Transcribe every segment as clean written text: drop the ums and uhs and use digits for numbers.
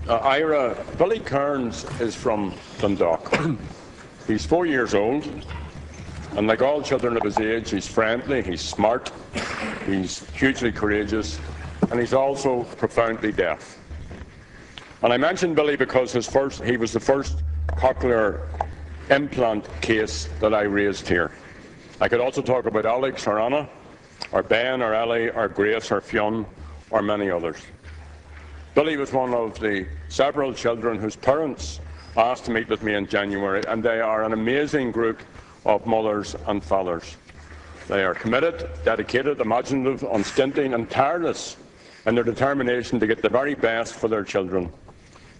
Ira, Billy Kearns is from Dundalk. He's 4 years old, and like all children of his age, he's friendly, he's smart, he's hugely courageous, and he's also profoundly deaf. And I mention Billy because he was the first cochlear implant case that I raised here. I could also talk about Alex or Anna, or Ben or Ellie or Grace or Fionn or many others. Billy was one of the several children whose parents asked to meet with me in January, and they are an amazing group of mothers and fathers. They are committed, dedicated, imaginative, unstinting and tireless in their determination to get the very best for their children.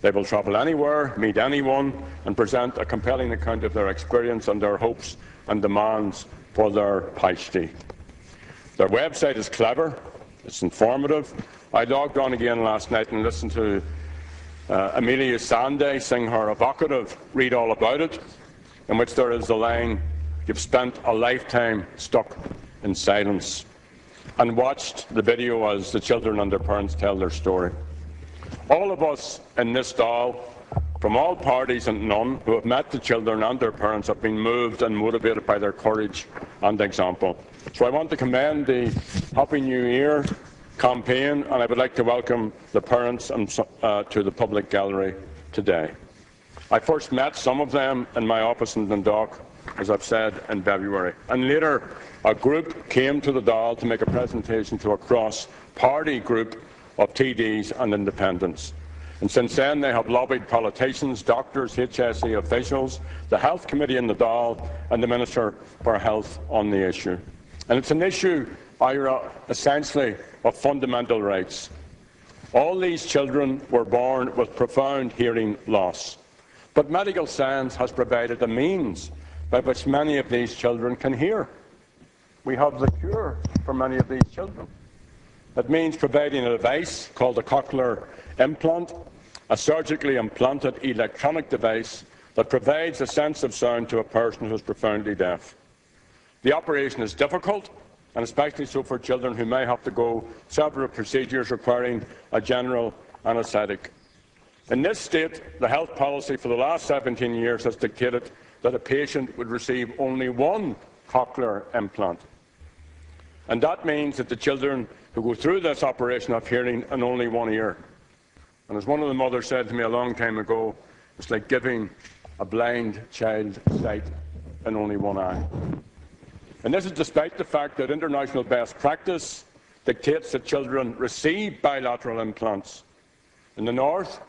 They will travel anywhere, meet anyone, and present a compelling account of their experience and their hopes and demands for their paisty. Their website is clever, it's informative. I logged on again last night and listened to Amelia Sande sing her evocative Read All About It, in which there is the line, "You've spent a lifetime stuck in silence," and watched the video as the children and their parents tell their story. All of us in this Dáil, from all parties and none, who have met the children and their parents have been moved and motivated by their courage and example. So I want to commend the Happy New Year campaign, and I would like to welcome the parents to the public gallery today. I first met some of them in my office in Dundalk, as I've said, in February, and later a group came to the Dáil to make a presentation to a cross-party group of TDs and independents. And since then they have lobbied politicians, doctors, HSE officials, the Health Committee in the Dáil and the Minister for Health on the issue. And it's an issue, Ira, essentially of fundamental rights. All these children were born with profound hearing loss, but medical science has provided a means by which many of these children can hear. We have the cure for many of these children. It means providing a device called a cochlear implant, a surgically implanted electronic device that provides a sense of sound to a person who is profoundly deaf. The operation is difficult, and especially so for children who may have to go several procedures requiring a general anaesthetic. In this state, the health policy for the last 17 years has dictated that a patient would receive only one cochlear implant. And that means that the children who go through this operation have hearing in only one ear. And as one of the mothers said to me a long time ago, it's like giving a blind child sight in only one eye. And this is despite the fact that international best practice dictates that children receive bilateral implants. In the north,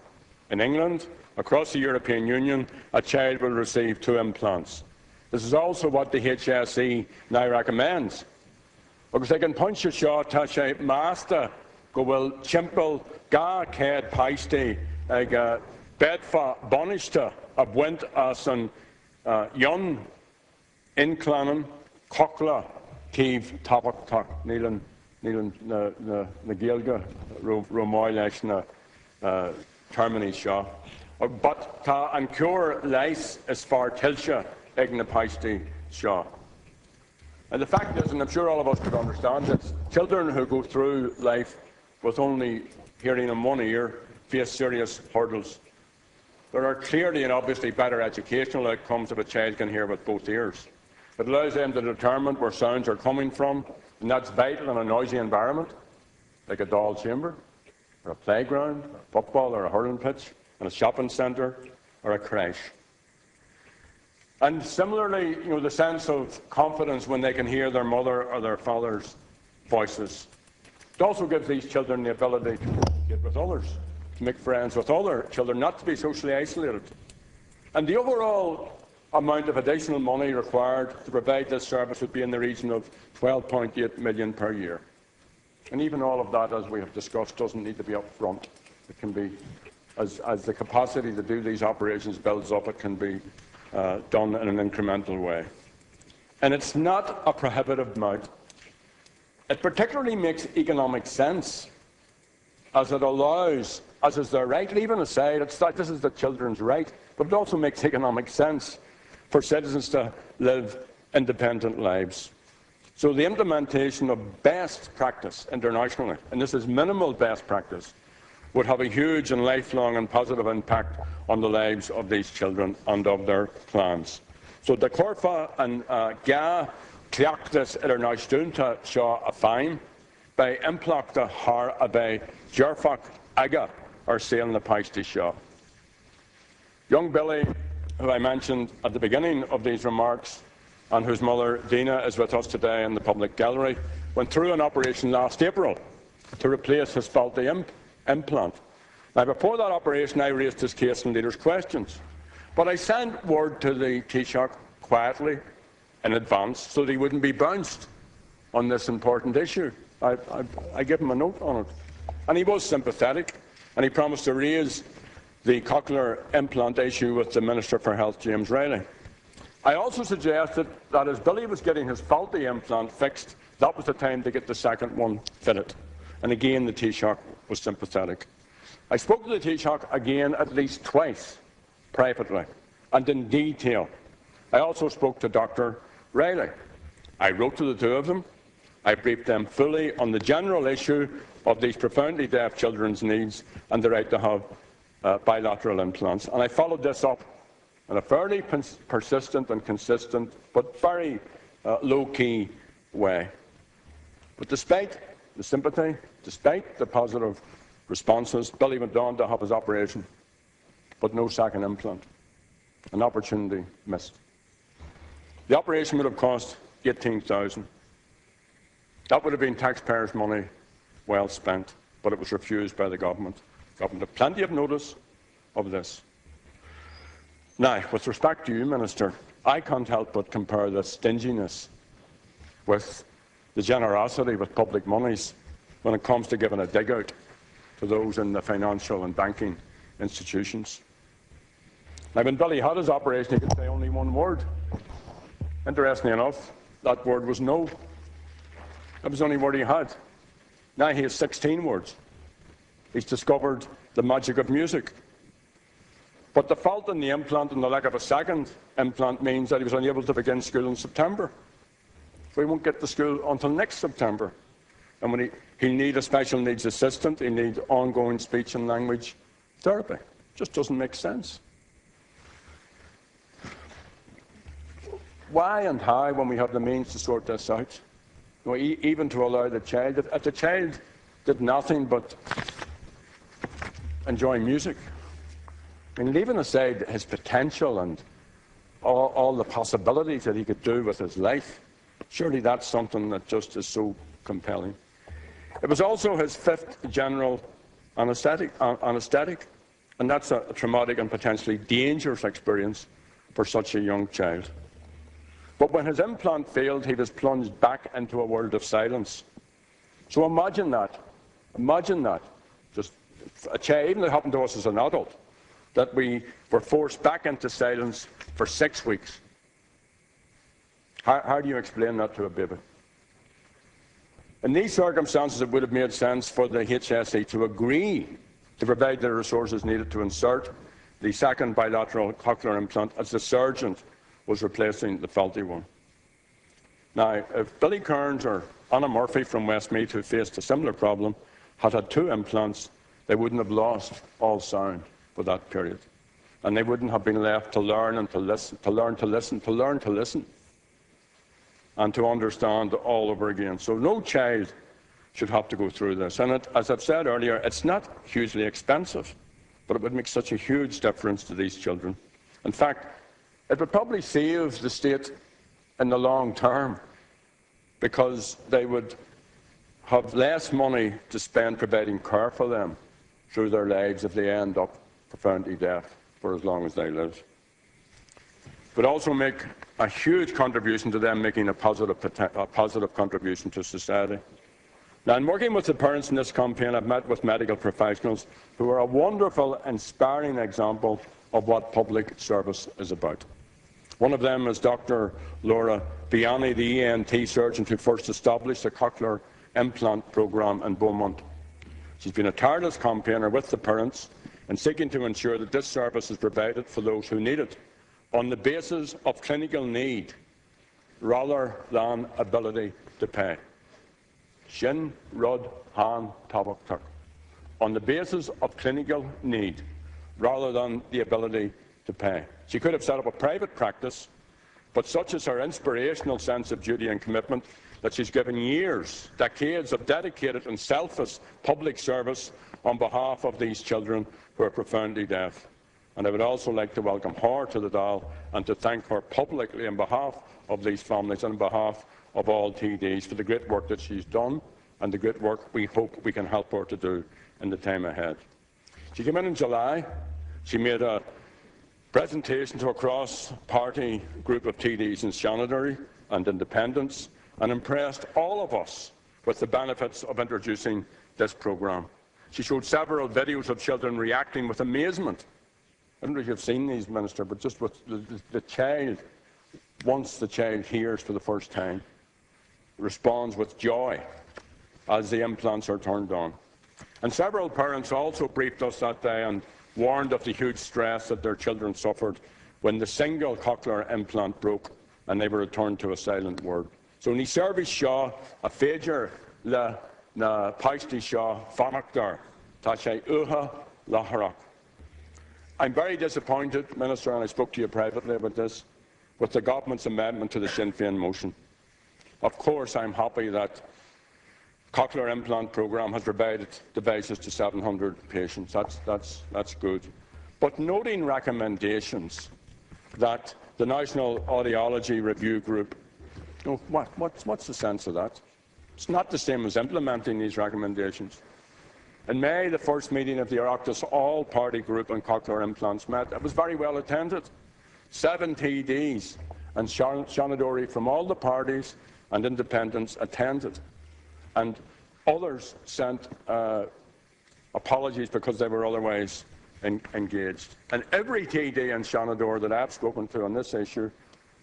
in England, across the European Union, a child will receive 2 implants. This is also what the HSE now recommends. Because they can punch a shot to say, Master, go will chimple, ga ked paiste, bedfa bonishta, a went as an yon inclanan, cochla, tiv tapak tak, nilan na gilga, romoy lesh na termini shaw. But ta an cure lice is far tilsha, egna paiste shaw. And the fact is, and I'm sure all of us could understand it, children who go through life with only hearing in one ear face serious hurdles. There are clearly and obviously better educational outcomes if a child can hear with both ears. It allows them to determine where sounds are coming from, and that's vital in a noisy environment, like a Dáil chamber, or a playground, or a football or a hurling pitch, and a shopping centre, or a creche. And similarly, the sense of confidence when they can hear their mother or their father's voices. It also gives these children the ability to communicate with others, to make friends with other children, not to be socially isolated. And the overall amount of additional money required to provide this service would be in the region of 12.8 million per year. And even all of that, as we have discussed, doesn't need to be up front. It can be, as the capacity to do these operations builds up, it can be done in an incremental way. And it's not a prohibitive amount. It particularly makes economic sense, as it allows, as is their right, leaving aside, this is the children's right, but it also makes economic sense for citizens to live independent lives. So the implementation of best practice internationally, and this is minimal best practice, would have a huge and lifelong and positive impact on the lives of these children and of their clans. So the Corfa and Ga Cleachtas ar náisiúnta seo a Féin by implachta har a by Jerfach aga or sail na paiste seo. Young Billy, who I mentioned at the beginning of these remarks, and whose mother Dina is with us today in the public gallery, went through an operation last April to replace his faulty implant. Now, before that operation, I raised his case in leaders' questions, but I sent word to the Taoiseach quietly in advance so that he wouldn't be bounced on this important issue. I gave him a note on it, and he was sympathetic, and he promised to raise the cochlear implant issue with the Minister for Health, James Riley. I also suggested that as Billy was getting his faulty implant fixed, that was the time to get the second one fitted. And again, the Taoiseach was sympathetic. I spoke to the Taoiseach again at least twice, privately, and in detail. I also spoke to Dr. Riley. I wrote to the two of them. I briefed them fully on the general issue of these profoundly deaf children's needs and the right to have bilateral implants. And I followed this up in a fairly persistent and consistent, but very low-key way. But despite the sympathy, despite the positive responses, Billy went on to have his operation, but no second implant. An opportunity missed. The operation would have cost $18,000. That would have been taxpayers' money well spent, but it was refused by the government. The government had plenty of notice of this. Now, with respect to you, Minister, I can't help but compare the stinginess with the generosity with public monies when it comes to giving a dig-out to those in the financial and banking institutions. Now, when Billy had his operation, he could say only one word. Interestingly enough, that word was no. That was the only word he had. Now he has 16 words. He's discovered the magic of music. But the fault in the implant and the lack of a second implant means that he was unable to begin school in September. So he won't get to school until next September. And when he'll need a special needs assistant, he'll need ongoing speech and language therapy. Just doesn't make sense. Why and how, when we have the means to sort this out? You know, even to allow the child, if the child did nothing but enjoy music, I mean, leaving aside his potential and all the possibilities that he could do with his life, surely that's something that just is so compelling. It was also his 5th general anaesthetic, and that's a traumatic and potentially dangerous experience for such a young child. But when his implant failed, he was plunged back into a world of silence. So imagine that. Imagine that. Just a child, even though it happened to us as an adult, that we were forced back into silence for 6 weeks. How do you explain that to a baby? In these circumstances, it would have made sense for the HSE to agree to provide the resources needed to insert the second bilateral cochlear implant as the surgeon was replacing the faulty one. Now, if Billy Kearns or Anna Murphy from Westmeath, who faced a similar problem, had had 2 implants, they wouldn't have lost all sound for that period. And they wouldn't have been left to learn and to listen, to learn to listen, to learn to listen, and to understand all over again. So no child should have to go through this. And as I've said earlier, it's not hugely expensive, but it would make such a huge difference to these children. In fact, it would probably save the state in the long term, because they would have less money to spend providing care for them through their lives if they end up profoundly deaf for as long as they live. It would also make a huge contribution to them making a positive contribution to society. Now, in working with the parents in this campaign, I've met with medical professionals who are a wonderful, inspiring example of what public service is about. One of them is Dr. Laura Biani, the ENT surgeon who first established the cochlear implant programme in Beaumont. She's been a tireless campaigner with the parents in seeking to ensure that this service is provided for those who need it on the basis of clinical need rather than ability to pay. Sinn Rud Han Tabak Turk. on the basis of clinical need rather than the ability to pay. She could have set up a private practice, but such is her inspirational sense of duty and commitment that she's given years, decades of dedicated and selfless public service on behalf of these children who are profoundly deaf. And I would also like to welcome her to the Dáil and to thank her publicly on behalf of these families and on behalf of all TDs for the great work that she's done and the great work we hope we can help her to do in the time ahead. She came in July. She made a presentation to a cross-party group of TDs in Shanadary and independents and impressed all of us with the benefits of introducing this programme. She showed several videos of children reacting with amazement. I don't know if you've seen these, Minister, but just with the child, once the child hears for the first time, responds with joy as the implants are turned on. And several parents also briefed us that day and warned of the huge stress that their children suffered when the single cochlear implant broke and they were returned to a silent word. So ní service seo a féidir le na paistí seo fanachtar tá sé uha laharach. I'm very disappointed, Minister, and I spoke to you privately about this, with the government's amendment to the Sinn Féin motion. Of course, I'm happy that Cochlear implant programme has provided devices to 700 patients. That's good. But noting recommendations that the National Audiology Review Group, what's the sense of that? It's not the same as implementing these recommendations. In May, the first meeting of the Oireachtas all-party group on cochlear implants met. It was very well attended. 7 TDs and Shanadori from all the parties and independents attended. And others sent apologies because they were otherwise engaged. And every TD in Shanador that I've spoken to on this issue,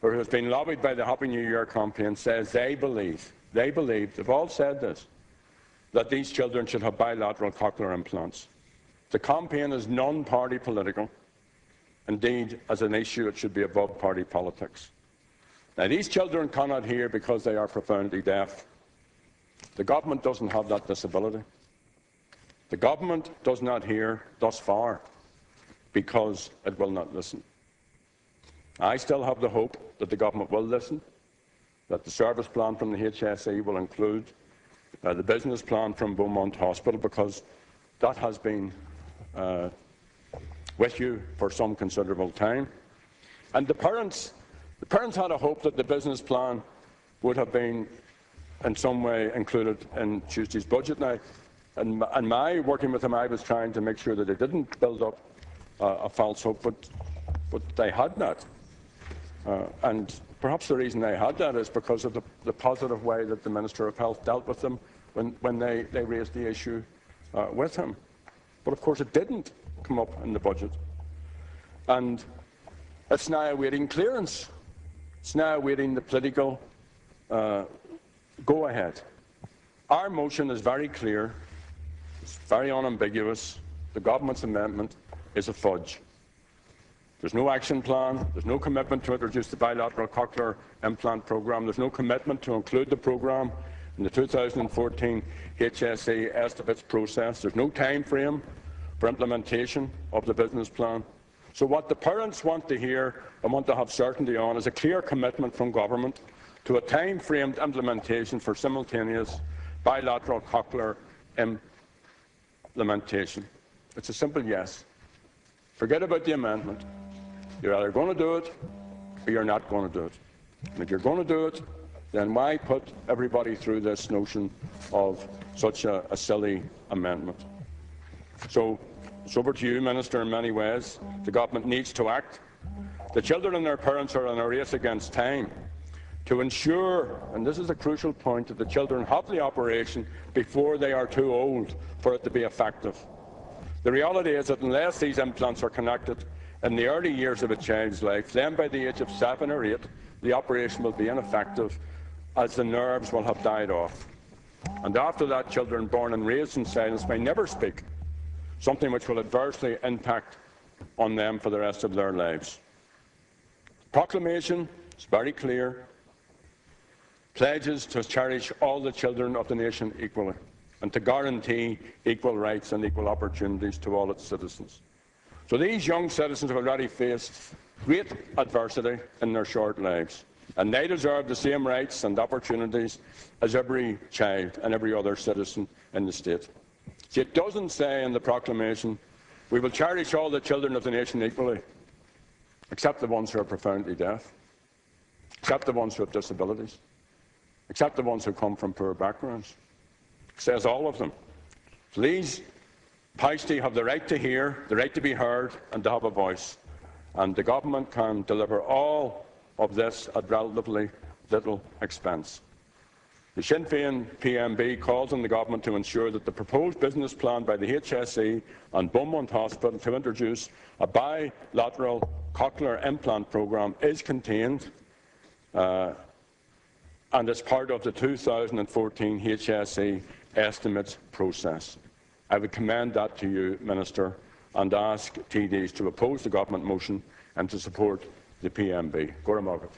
or who has been lobbied by the Happy New Year campaign, says they believe, they've all said this, that these children should have bilateral cochlear implants. The campaign is non-party political. Indeed, as an issue, it should be above party politics. Now, these children cannot hear because they are profoundly deaf. The government doesn't have that disability. The government does not hear, thus far, because it will not listen. I still have the hope that the government will listen, that the service plan from the HSE will include the business plan from Beaumont Hospital, because that has been with you for some considerable time. And the parents had a hope that the business plan would have been in some way included in Tuesday's budget. Now, and my working with them, I was trying to make sure that they didn't build up a false hope, but they had not. And perhaps the reason they had that is because of the positive way that the Minister of Health dealt with them when they raised the issue with him. But of course it didn't come up in the budget. And it's now awaiting clearance. It's now awaiting the political go-ahead. Our motion is very clear. It's very unambiguous. The government's amendment is a fudge. There's no action plan. There's no commitment to introduce the bilateral cochlear implant programme. There's no commitment to include the programme in the 2014 HSE estimates process. There's no time frame for implementation of the business plan. So what the parents want to hear and want to have certainty on is a clear commitment from government to a time-framed implementation for simultaneous bilateral cochlear implementation. It's a simple yes. Forget about the amendment. You're either going to do it or you're not going to do it. And if you're going to do it, then why put everybody through this notion of such a silly amendment? So it's over to you, Minister, in many ways. The government needs to act. The children and their parents are in a race against time to ensure, and this is a crucial point, that the children have the operation before they are too old for it to be effective. The reality is that unless these implants are connected in the early years of a child's life, then by the age of 7 or 8, the operation will be ineffective as the nerves will have died off. And after that, children born and raised in silence may never speak, something which will adversely impact on them for the rest of their lives. Proclamation is very clear. Pledges to cherish all the children of the nation equally. and to guarantee equal rights and equal opportunities to all its citizens. So these young citizens have already faced great adversity in their short lives, and they deserve the same rights and opportunities as every child and every other citizen in the state. See, it doesn't say in the proclamation, we will cherish all the children of the nation equally, except the ones who are profoundly deaf, except the ones who have disabilities, except the ones who come from poor backgrounds. It says all of them. So these Paisty have the right to hear, the right to be heard, and to have a voice. And the government can deliver all of this at relatively little expense. The Sinn Féin PMB calls on the government to ensure that the proposed business plan by the HSE and Beaumont Hospital to introduce a bilateral cochlear implant programme is contained and is part of the 2014 HSE estimates process. I would commend that to you, Minister, and ask TDs to oppose the government motion and to support the PMB. Gora Margaret.